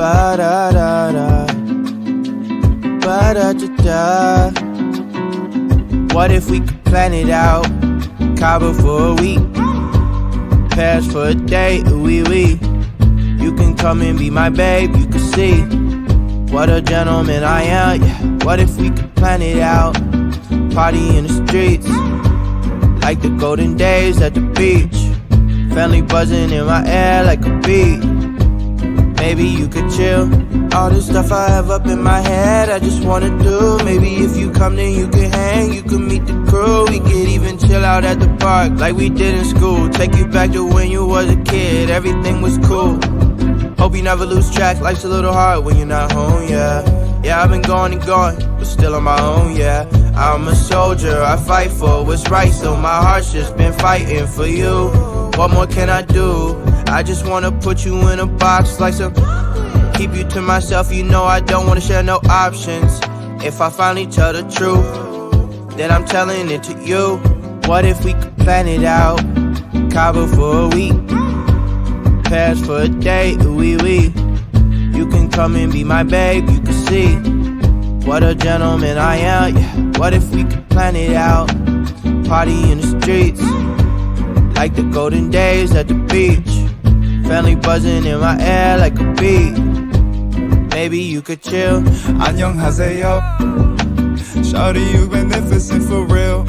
Ba-da-da-da, ba-da-da-da. What if we could plan it out? Cabo for a week, Paris for a day, wee-wee. You can come and be my babe, you can see what a gentleman I am, yeah. What if we could plan it out? Party in the streets, like the golden days at the beach. Family buzzing in my air like a bee. Maybe you could chill. All the stuff I have up in my head, I just wanna do. Maybe if you come then you can hang, you can meet the crew. We could even chill out at the park like we did in school. Take you back to when you was a kid, everything was cool. Hope you never lose track, life's a little hard when you're not home, yeah. Yeah, I've been going and going, but still on my own, yeah. I'm a soldier, I fight for what's right, so my heart's just been fighting for you. What more can I do? I just wanna put you in a box like some. Keep you to myself, you know I don't wanna share no options. If I finally tell the truth, then I'm telling it to you. What if we could plan it out? Cabo for a week, Paris for a day, wee-wee. You can come and be my babe, you can see what a gentleman I am, yeah. What if we could plan it out? Party in the streets, like the golden days at the beach. Family buzzing in my air like a bee. Maybe you could chill. 안녕하세요. Shawty, you magnificent for real.